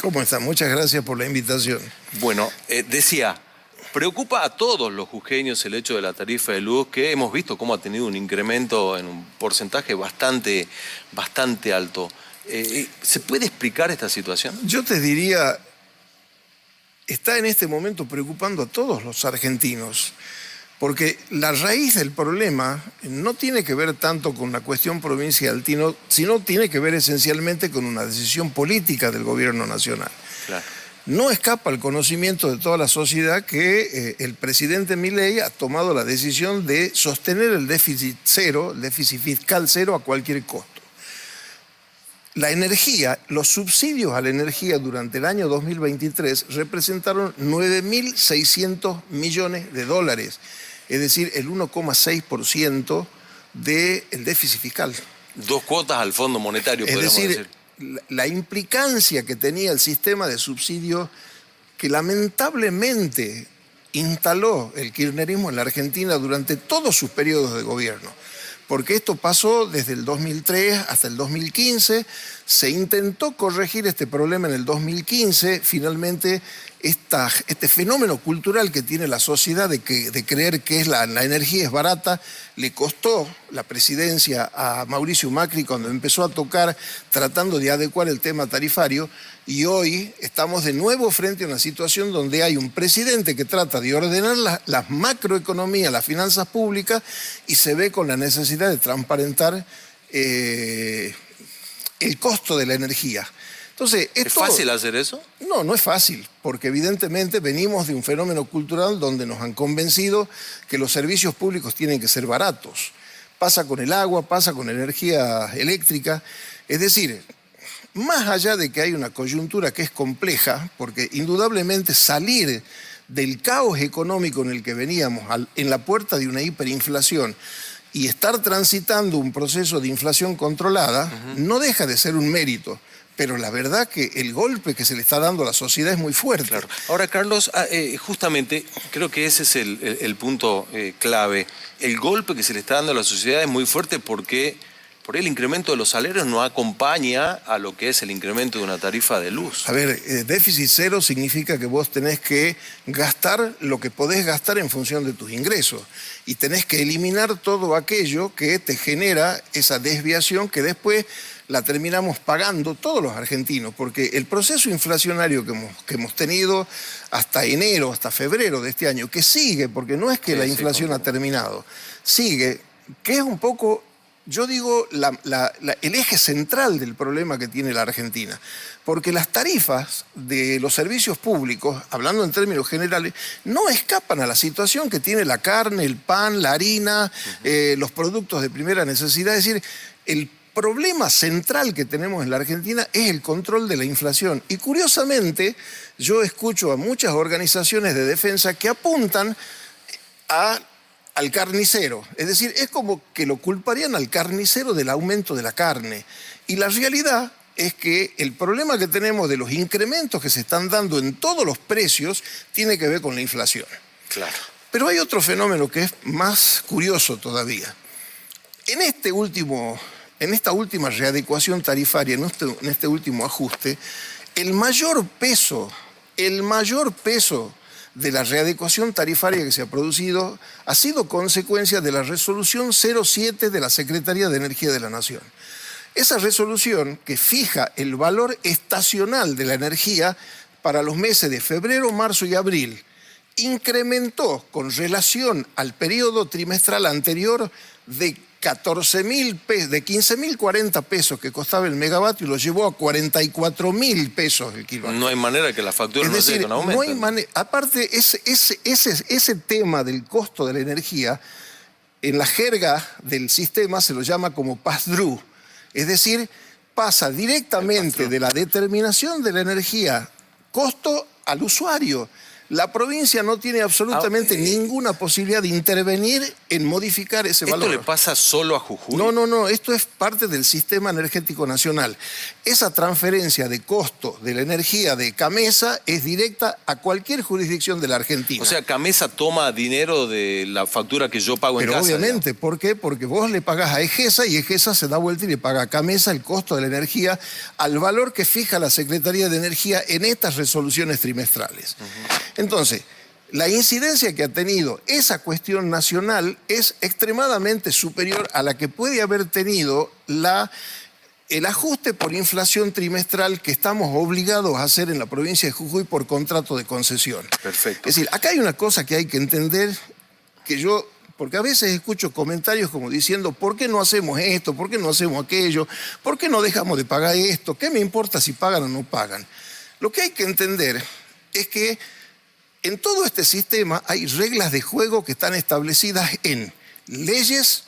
¿Cómo está? Muchas gracias por la invitación. Bueno, decía, preocupa a todos los jujeños el hecho de la tarifa de luz, que hemos visto cómo ha tenido un incremento en un porcentaje bastante alto. ¿Se puede explicar esta situación? Yo te diría, está en este momento preocupando a todos los argentinos, porque la raíz del problema no tiene que ver tanto con la cuestión provincial, sino tiene que ver esencialmente con una decisión política del gobierno nacional. Claro. No escapa al conocimiento de toda la sociedad que el presidente Milei ha tomado la decisión de sostener el déficit cero, el déficit fiscal cero a cualquier costo. La energía, los subsidios a la energía durante el año 2023 representaron 9.600 millones de dólares, es decir, el 1,6% del déficit fiscal. 2 cuotas al Fondo Monetario, podríamos decir. La implicancia que tenía el sistema de subsidios que lamentablemente instaló el kirchnerismo en la Argentina durante todos sus periodos de gobierno. Porque esto pasó desde el 2003 hasta el 2015, se intentó corregir este problema en el 2015, finalmente este fenómeno cultural que tiene la sociedad de creer que la energía es barata, le costó la presidencia a Mauricio Macri cuando empezó a tocar tratando de adecuar el tema tarifario, y hoy estamos de nuevo frente a una situación donde hay un presidente que trata de ordenar las macroeconomías, las finanzas públicas, y se ve con la necesidad de transparentar el costo de la energía. Entonces, ¿Es fácil hacer eso? No, no es fácil, porque evidentemente venimos de un fenómeno cultural donde nos han convencido que los servicios públicos tienen que ser baratos. Pasa con el agua, pasa con energía eléctrica. Es decir, más allá de que hay una coyuntura que es compleja, porque indudablemente salir del caos económico en el que veníamos en la puerta de una hiperinflación y estar transitando un proceso de inflación controlada, no deja de ser un mérito. Pero la verdad que el golpe que se le está dando a la sociedad es muy fuerte. Claro. Ahora, Carlos, justamente creo que ese es el punto clave. El golpe que se le está dando a la sociedad es muy fuerte porque por el incremento de los salarios no acompaña a lo que es el incremento de una tarifa de luz. A ver, déficit cero significa que vos tenés que gastar lo que podés gastar en función de tus ingresos. Y tenés que eliminar todo aquello que te genera esa desviación que después la terminamos pagando todos los argentinos, porque el proceso inflacionario que hemos tenido hasta enero, hasta febrero de este año, que sigue, porque no es que la inflación ha terminado, sigue, que es un poco, yo digo, el eje central del problema que tiene la Argentina. Porque las tarifas de los servicios públicos, hablando en términos generales, no escapan a la situación que tiene la carne, el pan, la harina, los productos de primera necesidad. Es decir, el problema central que tenemos en la Argentina es el control de la inflación. Y curiosamente, yo escucho a muchas organizaciones de defensa que apuntan al carnicero. Es decir, es como que lo culparían al carnicero del aumento de la carne. Y la realidad es que el problema que tenemos de los incrementos que se están dando en todos los precios tiene que ver con la inflación. Claro. Pero hay otro fenómeno que es más curioso todavía. En esta última readecuación tarifaria, en este último ajuste, el mayor peso de la readecuación tarifaria que se ha producido ha sido consecuencia de la resolución 07 de la Secretaría de Energía de la Nación. Esa resolución que fija el valor estacional de la energía para los meses de febrero, marzo y abril, incrementó con relación al periodo trimestral anterior de 15.040 pesos que costaba el megavatio y lo llevó a 44.000 pesos el kilovatio. No hay manera que la factura no sea con aumento. No hay manera. Aparte, ese tema del costo de la energía, en la jerga del sistema se lo llama como pass-through. Es decir, pasa directamente de la determinación de la energía costo al usuario. La provincia no tiene absolutamente ninguna posibilidad de intervenir en modificar ese valor. ¿Esto le pasa solo a Jujuy? No, esto es parte del sistema energético nacional. Esa transferencia de costo de la energía de CAMESA es directa a cualquier jurisdicción de la Argentina. O sea, CAMESA toma dinero de la factura que yo pago en casa. Pero obviamente, ¿por qué? Porque vos le pagás a EGESA y EGESA se da vuelta y le paga a CAMESA el costo de la energía al valor que fija la Secretaría de Energía en estas resoluciones trimestrales. Entonces, la incidencia que ha tenido esa cuestión nacional es extremadamente superior a la que puede haber tenido el ajuste por inflación trimestral que estamos obligados a hacer en la provincia de Jujuy por contrato de concesión. Perfecto. Es decir, acá hay una cosa que hay que entender, porque a veces escucho comentarios como diciendo, ¿por qué no hacemos esto? ¿Por qué no hacemos aquello? ¿Por qué no dejamos de pagar esto? ¿Qué me importa si pagan o no pagan? Lo que hay que entender es que en todo este sistema hay reglas de juego que están establecidas en leyes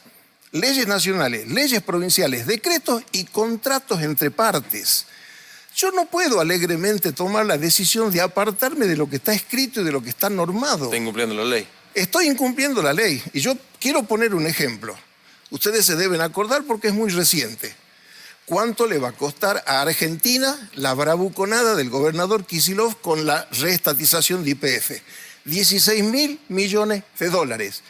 nacionales, leyes provinciales, decretos y contratos entre partes. Yo no puedo alegremente tomar la decisión de apartarme de lo que está escrito y de lo que está normado. Está incumpliendo la ley. Estoy incumpliendo la ley y yo quiero poner un ejemplo. Ustedes se deben acordar porque es muy reciente. ¿Cuánto le va a costar a Argentina la bravuconada del gobernador Kicillof con la reestatización de YPF? 16.000 millones de dólares.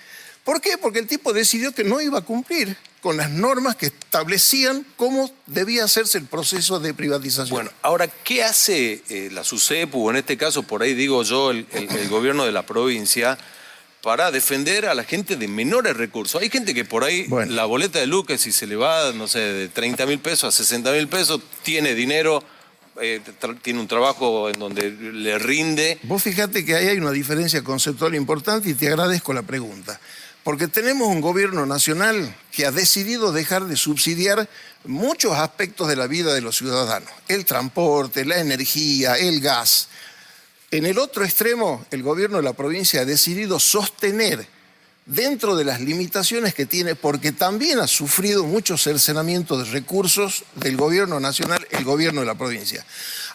¿Por qué? Porque el tipo decidió que no iba a cumplir con las normas que establecían cómo debía hacerse el proceso de privatización. Bueno, ahora, ¿qué hace la SUSEPU, o en este caso, por ahí digo yo, el gobierno de la provincia, para defender a la gente de menores recursos? Hay gente que por ahí, la boleta de luz, que si se le va, no sé, de 30.000 pesos a 60.000 pesos, tiene dinero, tiene un trabajo en donde le rinde. Vos fíjate que ahí hay una diferencia conceptual importante y te agradezco la pregunta. Porque tenemos un gobierno nacional que ha decidido dejar de subsidiar muchos aspectos de la vida de los ciudadanos. El transporte, la energía, el gas. En el otro extremo, el gobierno de la provincia ha decidido sostener dentro de las limitaciones que tiene, porque también ha sufrido mucho cercenamiento de recursos del gobierno nacional, el gobierno de la provincia.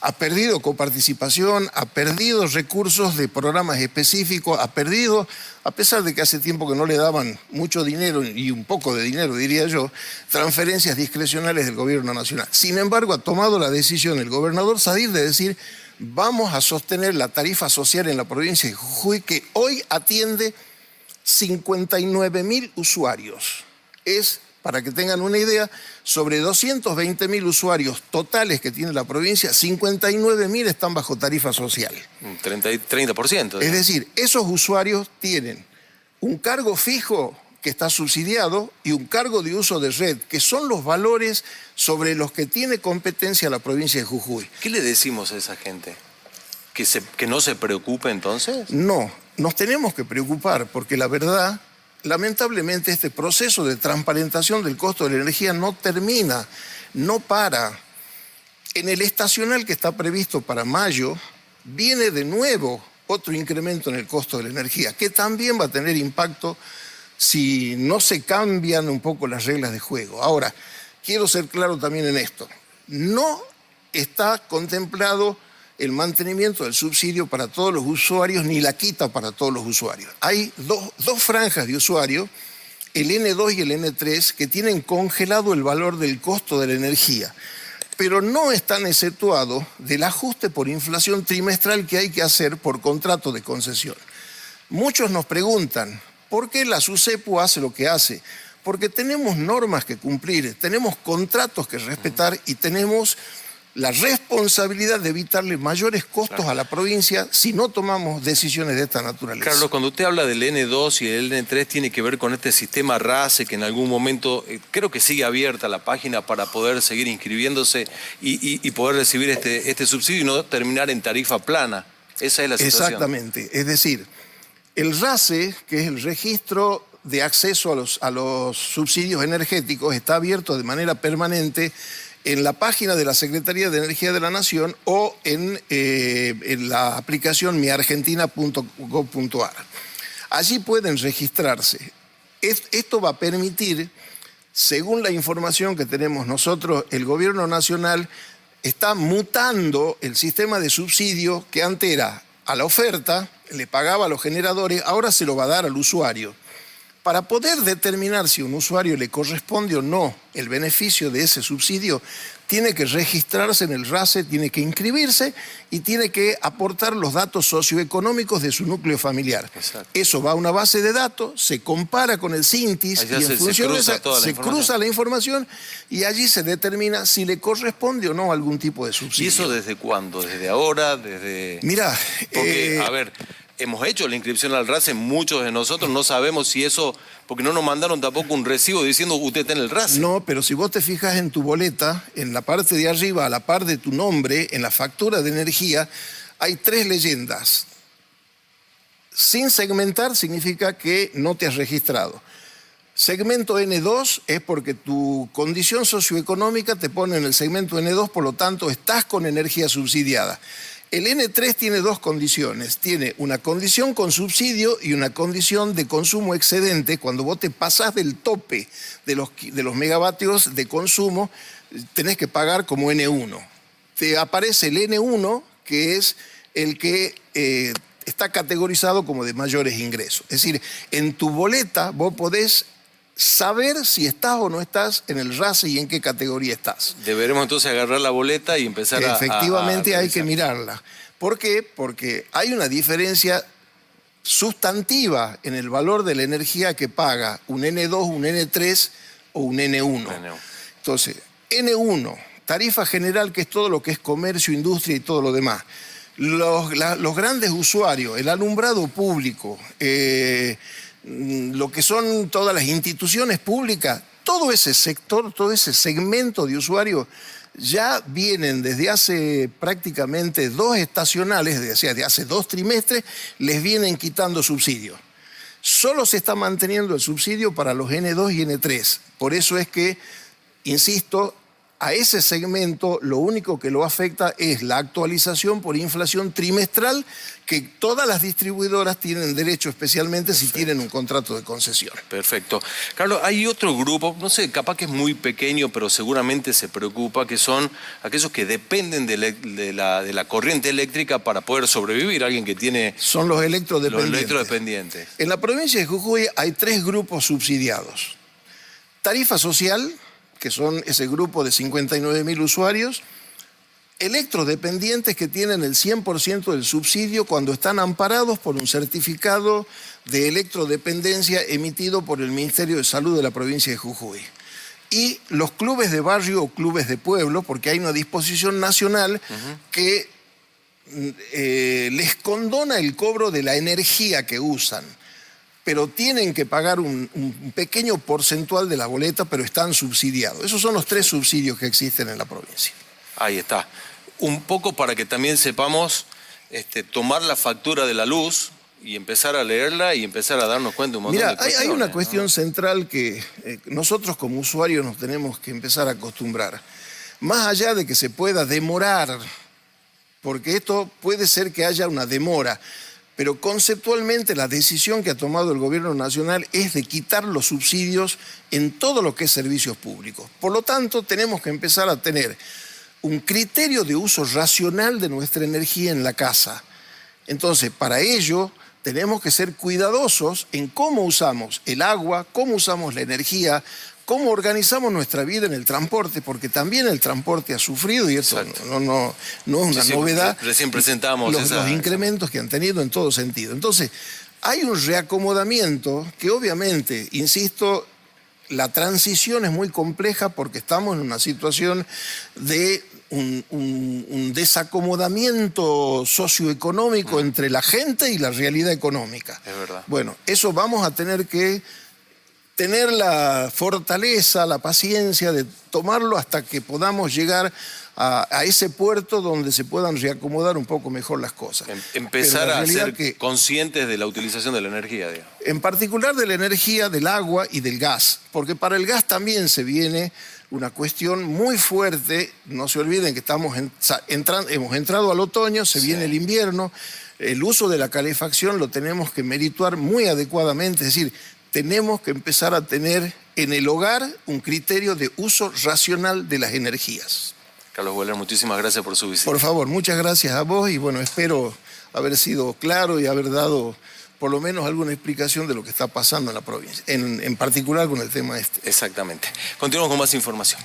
Ha perdido coparticipación, ha perdido recursos de programas específicos, ha perdido, a pesar de que hace tiempo que no le daban mucho dinero y un poco de dinero, diría yo, transferencias discrecionales del gobierno nacional. Sin embargo, ha tomado la decisión el gobernador Sadir de decir: vamos a sostener la tarifa social en la provincia de Jujuy, que hoy atiende 59.000 usuarios. Es, para que tengan una idea, sobre 220.000 usuarios totales que tiene la provincia, 59.000 están bajo tarifa social. 30%. Es decir, esos usuarios tienen un cargo fijo que está subsidiado y un cargo de uso de red, que son los valores sobre los que tiene competencia la provincia de Jujuy. ¿Qué le decimos a esa gente? ¿Que no se preocupe entonces? No, nos tenemos que preocupar porque la verdad, lamentablemente, este proceso de transparentación del costo de la energía no termina, no para. En el estacional que está previsto para mayo, viene de nuevo otro incremento en el costo de la energía, que también va a tener impacto si no se cambian un poco las reglas de juego. Ahora, quiero ser claro también en esto. No está contemplado el mantenimiento del subsidio para todos los usuarios, ni la quita para todos los usuarios. Hay dos franjas de usuarios, el N2 y el N3, que tienen congelado el valor del costo de la energía, pero no están exceptuados del ajuste por inflación trimestral que hay que hacer por contrato de concesión. Muchos nos preguntan, ¿por qué la SUSEPU hace lo que hace? Porque tenemos normas que cumplir, tenemos contratos que respetar y tenemos la responsabilidad de evitarle mayores costos a la provincia si no tomamos decisiones de esta naturaleza. Carlos, cuando usted habla del N2 y el N3, tiene que ver con este sistema RACE, que en algún momento creo que sigue abierta la página para poder seguir inscribiéndose y poder recibir este subsidio y no terminar en tarifa plana. Esa es la situación. Exactamente. Es decir, el RACE, que es el registro de acceso a los subsidios energéticos, está abierto de manera permanente en la página de la Secretaría de Energía de la Nación o en la aplicación miargentina.gov.ar. Allí pueden registrarse. Esto va a permitir, según la información que tenemos nosotros, el gobierno nacional está mutando el sistema de subsidio que antes era a la oferta, le pagaba a los generadores, ahora se lo va a dar al usuario. Para poder determinar si a un usuario le corresponde o no el beneficio de ese subsidio, tiene que registrarse en el RASE, tiene que inscribirse y tiene que aportar los datos socioeconómicos de su núcleo familiar. Exacto. Eso va a una base de datos, se compara con el CINTIS y en función de esa se cruza la información y allí se determina si le corresponde o no algún tipo de subsidio. ¿Y eso desde cuándo? ¿Desde ahora? ¿Desde...? Mirá, porque, a ver, hemos hecho la inscripción al RASE, muchos de nosotros no sabemos si eso, porque no nos mandaron tampoco un recibo diciendo usted está en el RASE. No, pero si vos te fijas en tu boleta, en la parte de arriba, a la par de tu nombre, en la factura de energía, hay 3 leyendas. Sin segmentar significa que no te has registrado. Segmento N2 es porque tu condición socioeconómica te pone en el segmento N2, por lo tanto estás con energía subsidiada. El N3 tiene 2 condiciones. Tiene una condición con subsidio y una condición de consumo excedente. Cuando vos te pasás del tope de los megavatios de consumo, tenés que pagar como N1. Te aparece el N1, que es el que está categorizado como de mayores ingresos. Es decir, en tu boleta vos podés saber si estás o no estás en el RASE y en qué categoría estás. Deberemos entonces agarrar la boleta y empezar Efectivamente hay que mirarla. ¿Por qué? Porque hay una diferencia sustantiva en el valor de la energía que paga un N2, un N3 o un N1. Entonces, N1, tarifa general, que es todo lo que es comercio, industria y todo lo demás. Los grandes usuarios, el alumbrado público, lo que son todas las instituciones públicas, todo ese sector, todo ese segmento de usuarios ya vienen desde hace prácticamente 2 estacionales, de hace 2 trimestres, les vienen quitando subsidios. Solo se está manteniendo el subsidio para los N2 y N3. Por eso es que, insisto, a ese segmento lo único que lo afecta es la actualización por inflación trimestral que todas las distribuidoras tienen derecho, especialmente si tienen un contrato de concesión. Perfecto. Carlos, hay otro grupo, no sé, capaz que es muy pequeño, pero seguramente se preocupa, que son aquellos que dependen de la corriente eléctrica para poder sobrevivir. Alguien que tiene... Son los electrodependientes. Los electrodependientes. En la provincia de Jujuy hay 3 grupos subsidiados. Tarifa social, que son ese grupo de 59.000 usuarios, electrodependientes que tienen el 100% del subsidio cuando están amparados por un certificado de electrodependencia emitido por el Ministerio de Salud de la provincia de Jujuy. Y los clubes de barrio o clubes de pueblo, porque hay una disposición nacional que les condona el cobro de la energía que usan, pero tienen que pagar un pequeño porcentual de la boleta, pero están subsidiados. Esos son los 3 subsidios que existen en la provincia. Ahí está. Un poco para que también sepamos tomar la factura de la luz y empezar a leerla y empezar a darnos cuenta un montón de cuestiones. Hay una cuestión central que nosotros como usuarios nos tenemos que empezar a acostumbrar. Más allá de que se pueda demorar, porque esto puede ser que haya una demora, pero conceptualmente la decisión que ha tomado el gobierno nacional es de quitar los subsidios en todo lo que es servicios públicos. Por lo tanto, tenemos que empezar a tener un criterio de uso racional de nuestra energía en la casa. Entonces, para ello, tenemos que ser cuidadosos en cómo usamos el agua, cómo usamos la energía, cómo organizamos nuestra vida en el transporte, porque también el transporte ha sufrido, y eso no es una novedad. Recién presentamos los incrementos que han tenido en todo sentido. Entonces, hay un reacomodamiento que obviamente, insisto, la transición es muy compleja porque estamos en una situación de un desacomodamiento socioeconómico entre la gente y la realidad económica. Es verdad. Bueno, eso vamos a tener que tener la fortaleza, la paciencia de tomarlo hasta que podamos llegar a ese puerto donde se puedan reacomodar un poco mejor las cosas. Empezar a ser conscientes de la utilización de la energía, digamos. En particular de la energía, del agua y del gas, porque para el gas también se viene una cuestión muy fuerte. No se olviden que hemos entrado al otoño, se viene el invierno, el uso de la calefacción lo tenemos que merituar muy adecuadamente, es decir, tenemos que empezar a tener en el hogar un criterio de uso racional de las energías. Carlos Wöhler, muchísimas gracias por su visita. Por favor, muchas gracias a vos y bueno, espero haber sido claro y haber dado por lo menos alguna explicación de lo que está pasando en la provincia, en particular con el tema este. Exactamente. Continuamos con más información.